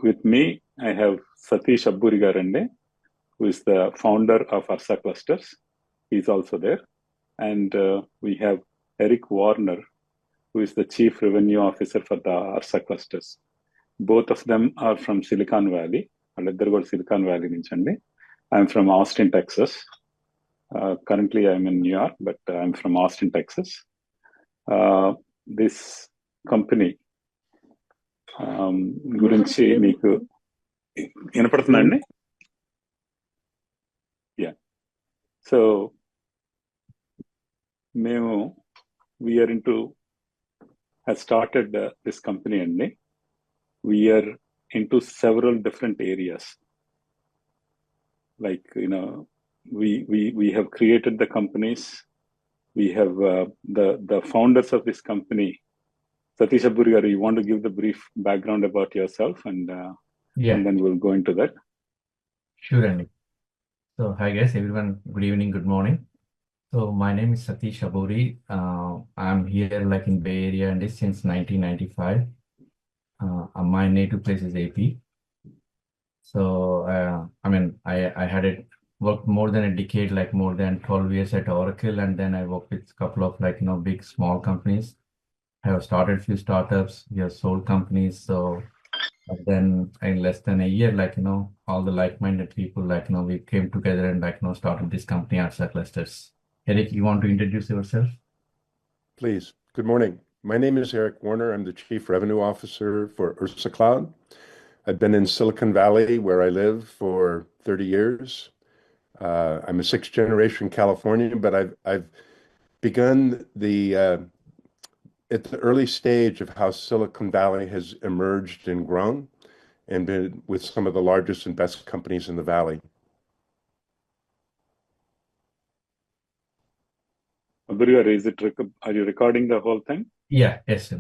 with me, I have Satish Abburi Garande, who is the founder of Arsa Clusters. He's also there. And we have Eric Warner, who is the Chief Revenue Officer for the Arsa Clusters. Both of them are from Silicon Valley. Silicon Valley nunchandi. I'm from Austin, Texas. Currently, I'm in New York, but I'm from Austin, Texas. This company గురించి మీకు వినపడుతుందండి? Yeah. So మేము we are has started this company అండి. We are into several different areas. Like, we have created the companies. We have the founders of this company. Satish Abburi, you want to give the brief background about yourself and then we'll go into that. Sure, Andy. So, hi guys, everyone. Good evening, good morning. So, my name is Satish Abburi. I'm here like in Bay Area and since 1995. My native place is AP. So, I had worked more than a decade, like more than 12 years at Oracle, and then I worked with a couple of big, small companies. I have started a few startups, we have sold companies. So then in less than a year, all the like-minded people, we came together and started this company, Arsa Clusters. Eric, you want to introduce yourself? Please. Good morning. My name is Eric Warner. I'm the Chief Revenue Officer for Ursa Cloud. I've been in Silicon Valley, where I live, for 30 years. I'm a sixth-generation Californian, but I've begun at the early stage of how Silicon Valley has emerged and grown and been with some of the largest and best companies in the valley. Abburi, are you recording the whole thing? Yeah, yes.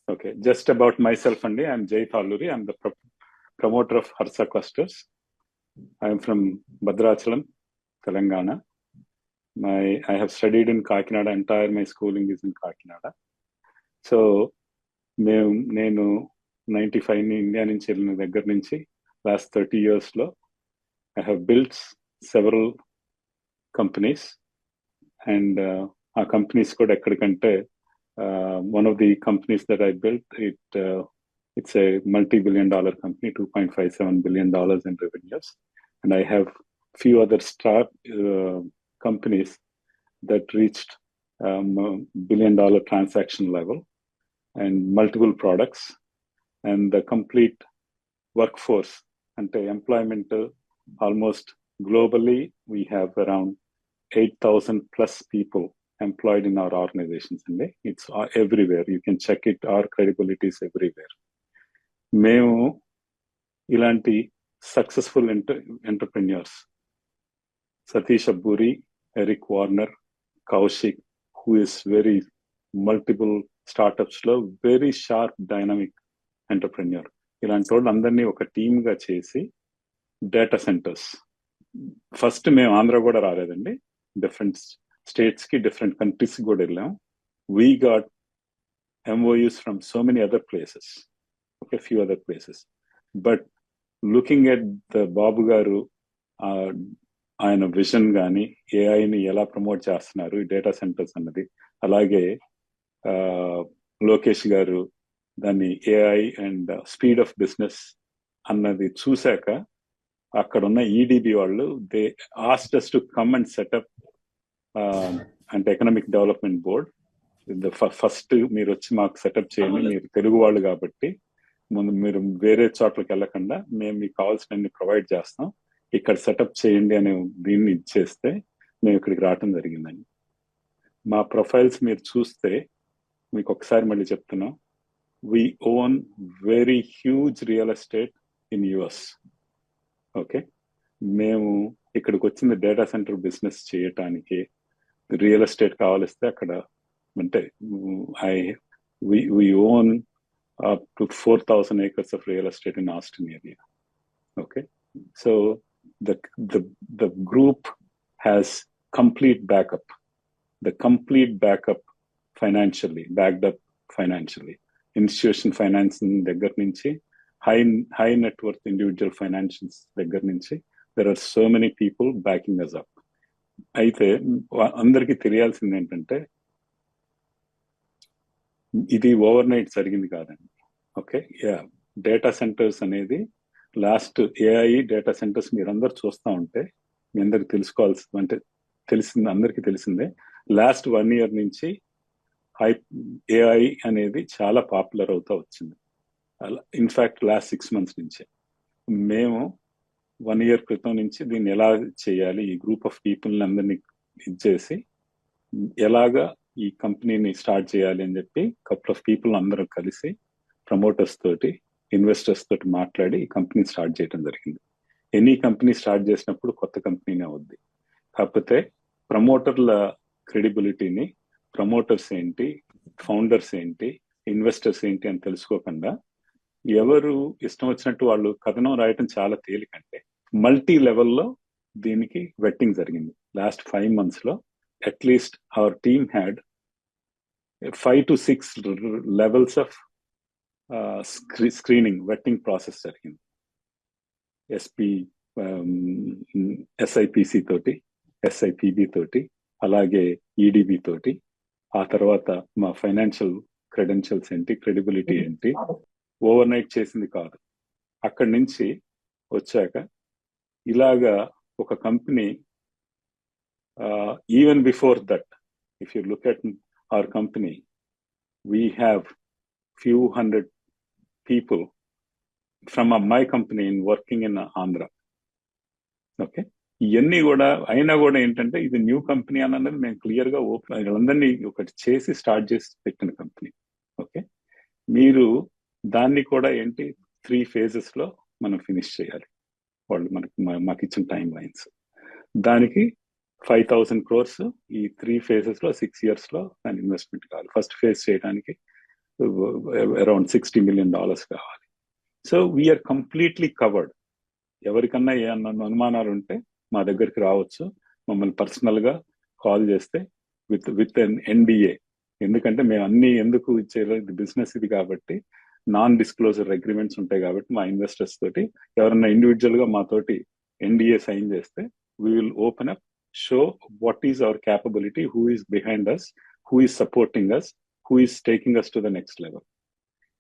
Okay, just about myself, Andy. I'm Jay Thalluri. I'm the promoter of Arsa Clusters. I'm from Bhadrachalam, Telangana. I have studied in Kakinada. My schooling is in Kakinada. So నేను 95 India నుంచి వెళ్ళిన దగ్గర నుంచి last 30 yearsలో I have built several companies and ఆ companies కూడా ఎక్కడికంటే one of the companies that I built it's a multi-billion-dollar company, $2.57 billion in revenues, and I have few other companies that reached billion-dollar transaction level and multiple products, and the complete workforce and employment almost globally we have around 8,000 plus people employed in our organizations, and it's everywhere. You can check it. Our credibility is everywhere. మేము ఇలాంటి successful entrepreneurs Satish Abburi, Eric Warner, Kaushik, who is very multiple startups లో very sharp dynamic entrepreneur, ఇలాంటి వాళ్ళు అందరినీ ఒక team గా చేసి data centres first మేము ఆంధ్ర కూడా రాలేదండి, డిఫరెంట్ స్టేట్స్ కి డిఫరెంట్ కంట్రీస్ కూడా వెళ్ళాం. We got MOUs from so many other places, okay, few other places, but looking at the బాబు గారు ఆయన విజన్ కానీ ఏఐని ఎలా ప్రమోట్ చేస్తున్నారు ఈ డేటా సెంటర్స్ అన్నది, అలాగే లోకేష్ గారు దాన్ని AI and speed of business అన్నది చూశాక అక్కడ ఉన్న ఈడిబి వాళ్ళు they asked us to come and set up అంటే ఎకనామిక్ డెవలప్మెంట్ బోర్డ్. ఫస్ట్ మీరు వచ్చి మాకు సెటప్ చేయండి, మీరు తెలుగు వాళ్ళు కాబట్టి ముందు మీరు వేరే చోట్లకి వెళ్ళకుండా మేము మీకు కావాల్సినన్ని ప్రొవైడ్ చేస్తాం, ఇక్కడ సెటప్ చేయండి అనే దీన్ని ఇచ్చేస్తే మేము ఇక్కడికి రావటం జరిగిందండి. మా ప్రొఫైల్స్ మీరు చూస్తే మీకు ఒకసారి మళ్ళీ చెప్తున్నాం, we own very huge real estate in US. Okay, మేము ఇక్కడికి వచ్చింది డేటా సెంటర్ బిజినెస్ చేయటానికి. రియల్ ఎస్టేట్ కావాలిస్తే అక్కడ అంటే we own up to 4,000 acres of real estate in Austin area. Okay, so the group has complete backup, financially, backed up financially. Institution financing దగ్గర నుంచి high net worth individual financials దగ్గర నుంచి there are so many people backing us up. అయితే అందరికీ తెలియాల్సింది ఏంటంటే ఇది overnight జరిగింది కాదండి. ఓకే, డేటా సెంటర్స్ అనేది లాస్ట్ ఏఐ డేటా సెంటర్స్ మీరందరూ చూస్తూ ఉంటే మీ అందరికి తెలుసుకోవాల్సి అంటే అందరికీ తెలిసిందే. లాస్ట్ 1 year నుంచి ఏఐ అనేది చాలా పాపులర్ అవుతా వచ్చింది. ఇన్ఫాక్ట్ లాస్ట్ 6 months నుంచే మేము 1 year క్రితం నుంచి దీన్ని ఎలా చేయాలి, ఈ గ్రూప్ ఆఫ్ పీపుల్ని అందరినీ ఇచ్చేసి ఎలాగా ఈ కంపెనీని స్టార్ట్ చేయాలి అని చెప్పి కపుల్ ఆఫ్ పీపుల్ అందరూ కలిసి ప్రమోటర్స్ తోటి ఇన్వెస్టర్స్ తోటి మాట్లాడి ఈ కంపెనీ స్టార్ట్ చేయడం జరిగింది. ఎనీ కంపెనీ స్టార్ట్ చేసినప్పుడు కొత్త కంపెనీనే అవుద్ది. కాకపోతే ప్రమోటర్ల క్రెడిబిలిటీని, ప్రమోటర్స్ ఏంటి, ఫౌండర్స్ ఏంటి, ఇన్వెస్టర్స్ ఏంటి అని తెలుసుకోకుండా ఎవరు ఇష్టం వచ్చినట్టు వాళ్ళు కథనం రాయటం చాలా తేలికంటే మల్టీ లెవెల్లో దీనికి వెట్టింగ్ జరిగింది. లాస్ట్ 5 months లో at least our team had 5 to 6 levels of screening vetting process జరిగింది. ఎస్ఐపిసి తోటి, ఎస్ఐపిబి తోటి, అలాగే ఈడిబి తోటి. ఆ తర్వాత మా ఫైనాన్షియల్ క్రెడెన్షియల్స్ ఏంటి, క్రెడిబిలిటీ ఏంటి, ఓవర్ నైట్ చేసింది కాదు. అక్కడి నుంచి వచ్చాక ఇలాగా ఒక company even before that if you look at our company we have few hundred people from my company in working in Andhra. Okay, ఇవన్నీ కూడా అయినా కూడా ఏంటంటే ఇది న్యూ కంపెనీ అన్నది మేము క్లియర్ గా వీళ్ళందరినీ ఒకటి చేసి స్టార్ట్ చేసి పెట్టిన కంపెనీ. ఓకే, మీరు దాన్ని కూడా ఏంటి 3 phases లో మనం ఫినిష్ చేయాలి. వాళ్ళు మాకు ఇచ్చిన టైం లైన్స్, దానికి 5,000 crores ఈ 3 phases లో 6 years లో దాని ఇన్వెస్ట్మెంట్ కావాలి. ఫస్ట్ ఫేజ్ చేయడానికి అరౌండ్ $60 million కావాలి. So we're completely covered. ఎవరికన్నా ఏ అనుమానాలు ఉంటే మా దగ్గరికి రావచ్చు, మమ్మల్ని పర్సనల్ గా కాల్ చేస్తే విత్ ఎన్ ఎన్డిఏ. ఎందుకంటే మేము అన్ని ఎందుకు ఇచ్చేది, బిజినెస్ ఇది కాబట్టి నాన్ డిస్క్లోజర్ అగ్రిమెంట్స్ ఉంటాయి కాబట్టి మా ఇన్వెస్టర్స్ తోటి ఎవరన్నా ఇండివిజువల్ గా మాతోటి ఎన్డిఏ సైన్ చేస్తే we will open up, show what is our capability, who is behind us, who is supporting us, who is taking us to the next level.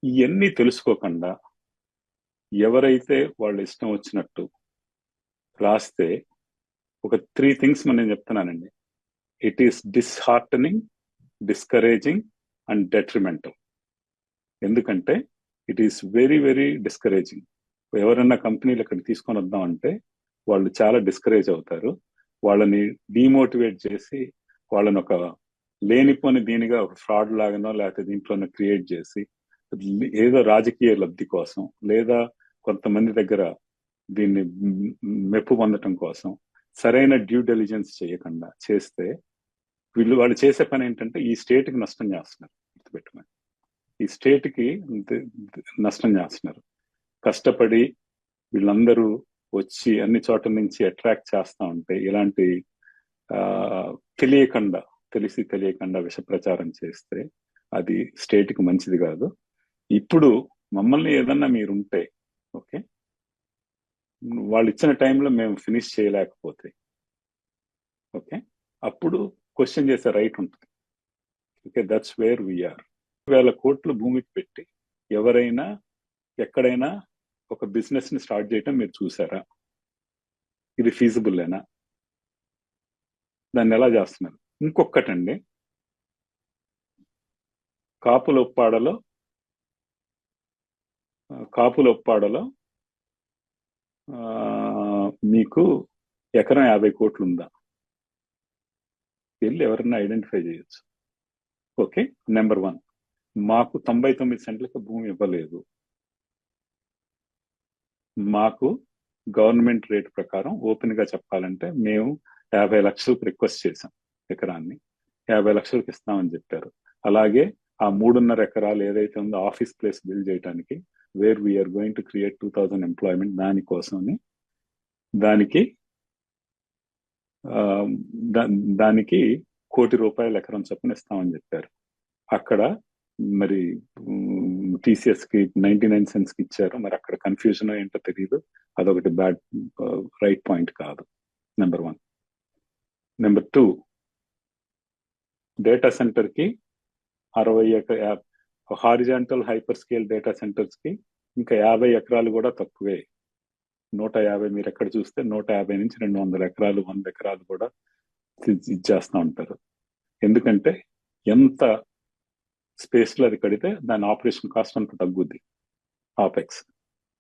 ఇవన్నీ తెలుసుకోకుండా ఎవరైతే వాళ్ళు ఇష్టం వచ్చినట్టు రాస్తే ఒక 3 things నేను చెప్తున్నానండి. It is disheartening, discouraging and detrimental. ఎందుకంటే it is very very discouraging. ఎవరన్నా కంపెనీలు ఇక్కడ తీసుకొని వద్దామంటే వాళ్ళు చాలా డిస్కరేజ్ అవుతారు. వాళ్ళని డిమోటివేట్ చేసి వాళ్ళని ఒక లేనిపోని దీనిగా ఒక ఫ్రాడ్ లాగానో లేకపోతే దీంట్లోనే క్రియేట్ చేసి ఏదో రాజకీయ లబ్ధి కోసం లేదా కొంతమంది దగ్గర దీన్ని మెప్పు పొందటం కోసం సరైన డ్యూ డెలిజెన్స్ చేయకుండా చేస్తే వాళ్ళు చేసే పని ఏంటంటే ఈ స్టేట్కి నష్టం చేస్తున్నారు. గుర్తుపెట్టుకోండి, ఈ స్టేట్కి నష్టం చేస్తున్నారు. కష్టపడి వీళ్ళందరూ వచ్చి అన్ని చోట్ల నుంచి అట్రాక్ట్ చేస్తూ ఉంటే ఇలాంటి తెలియకుండా విష ప్రచారం చేస్తే అది స్టేట్కి మంచిది కాదు. ఇప్పుడు మమ్మల్ని ఏదన్నా మీరుంటే ఓకే, వాళ్ళు ఇచ్చిన టైంలో మేము ఫినిష్ చేయలేకపోతే ఓకే, అప్పుడు క్వశ్చన్ చేసే రైట్ ఉంటుంది. Okay, that's where we are. 1,000 కోట్లు భూమికి పెట్టి ఎవరైనా ఎక్కడైనా ఒక బిజినెస్ ని స్టార్ట్ చేయటం మీరు చూసారా? ఇది ఫీజిబుల్లేనా? దాన్ని ఎలా చేస్తున్నారు? ఇంకొకటండి, కాపులొప్పాడలో మీకు ఎకరం 50 కోట్లు ఉందా? వెళ్ళి ఎవరన్నా ఐడెంటిఫై చేయొచ్చు. Okay, number 1. మాకు 99 సెంట్లకు భూమి ఇవ్వలేదు. మాకు గవర్నమెంట్ రేట్ ప్రకారం ఓపెన్ గా చెప్పాలంటే మేము 50 లక్షలకు రిక్వెస్ట్ చేశాం. ఎకరాన్ని 50 లక్షలకు ఇస్తామని చెప్పారు. అలాగే ఆ 3.5 ఎకరాలు ఏదైతే ఉందో ఆఫీస్ ప్లేస్ బిల్డ్ చేయడానికి where we're going to create 2,000 employment, దానికోసమని దానికి ₹1 కోటి ఎకరం చొప్పున ఇస్తామని చెప్పారు. అక్కడ మరి టీసీఎస్ కి 99 cents కి ఇచ్చారు. మరి అక్కడ కన్ఫ్యూజన్ ఏంటో తెలియదు. అదొకటి బ్యాడ్ రైట్ పాయింట్ కాదు. నెంబర్ 1. నెంబర్ 2, డేటా సెంటర్ కి 60 horizontal hyper scale data centres కి ఇంకా 50 ఎకరాలు కూడా తక్కువే. 150 మీరు ఎక్కడ చూస్తే 150 నుంచి 200 ఎకరాలు 100 ఎకరాలు కూడా ఇచ్చేస్తూ ఉంటారు. ఎందుకంటే ఎంత స్పేస్ లో అది కడితే దాని ఆపరేషన్ కాస్ట్ అంత తగ్గుద్ది, ఆపెక్స్.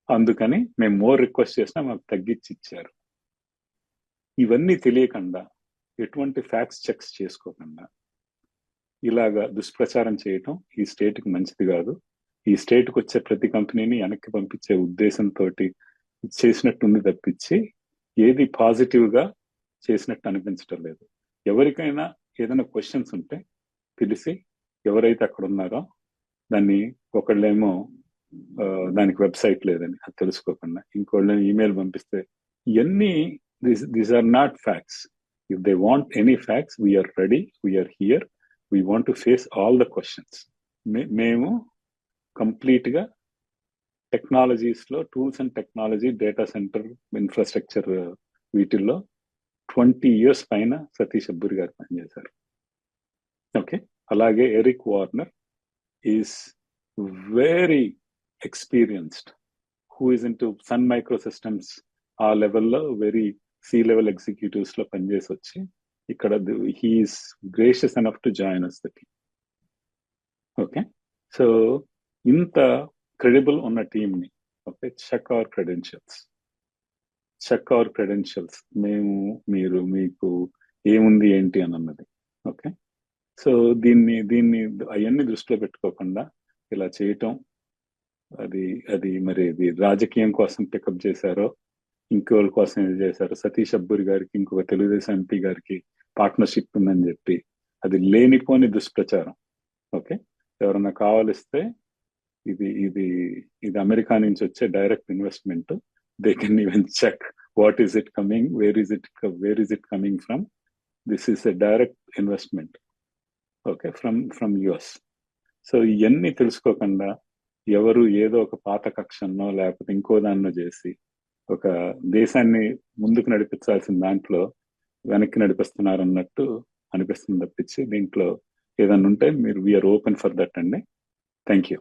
అందుకని మేము మోర్ రిక్వెస్ట్ చేసినా మాకు తగ్గించి ఇచ్చారు. ఇవన్నీ తెలియకుండా, ఎటువంటి ఫ్యాక్ట్స్ చెక్స్ చేసుకోకుండా ఇలాగా దుష్ప్రచారం చేయటం ఈ స్టేట్కి మంచిది కాదు. ఈ స్టేట్కి వచ్చే ప్రతి కంపెనీని వెనక్కి పంపించే ఉద్దేశంతో చేసినట్టుంది తప్పించి ఏది పాజిటివ్ గా చేసినట్టు అనిపించటం లేదు. ఎవరికైనా ఏదైనా క్వశ్చన్స్ ఉంటే పిలిచి ఎవరైతే అక్కడ ఉన్నారో దాన్ని, ఒకళ్ళేమో దానికి వెబ్సైట్ లేదని అది తెలుసుకోకుండా, ఇంకోళ్ళేమో ఈమెయిల్ పంపిస్తే, ఇవన్నీ these are not facts. If they want any facts, we're ready, we're here, we want to face all the questions. మేము కంప్లీట్ గా టెక్నాలజీస్ లో, tools and technology, data center infrastructure వీటిల్లో 20 years పైన సతీష్ అబ్బూరి గారు పనిచేశారు. ఓకే, అలాగే Eric Warner is very experienced, who is into Sun Microsystems. ఆ లెవెల్లో వెరీ C-level ఎగ్జిక్యూటివ్స్ లో పనిచేసి వచ్చి ఇక్కడ he is gracious enough to join us the team. Okay, so ఇంత క్రెడిబుల్ ఉన్న టీంని, ఓకే, చెక్ అవర్ క్రెడెన్షియల్స్, మేము, మీరు, మీకు ఏముంది ఏంటి అని అన్నది. ఓకే, సో దీన్ని అవన్నీ దృష్టిలో పెట్టుకోకుండా ఇలా చేయటం, అది మరి ఇది రాజకీయం కోసం పికప్ చేశారో, ఇంకోళ్ళ కోసం ఇది చేశారో. సతీష్ అబ్బూరి గారికి ఇంకొక తెలుగుదేశం ఎంపీ గారికి పార్ట్నర్షిప్ ఉందని చెప్పి అది లేనిపోని దుష్ప్రచారం. ఓకే, ఎవరన్నా కావాలిస్తే ఇది అమెరికా నుంచి వచ్చే direct investment. They can even check what is it coming, where is it coming from. This is a direct investment, okay, from US. So ఇవన్నీ తెలుసుకోకుండా ఎవరు ఏదో ఒక పాత కక్షన్నో లేకపోతే ఇంకో దాన్నో చేసి ఒక దేశాన్ని ముందుకు నడిపించాల్సిన దాంట్లో వెనక్కి నడిపిస్తున్నారు అన్నట్టు అనిపిస్తుంది తప్పించి దీంట్లో ఏదన్నా ఉంటే మీరు వీఆర్ ఓపెన్ ఫర్ దట్ అండి. Thank you.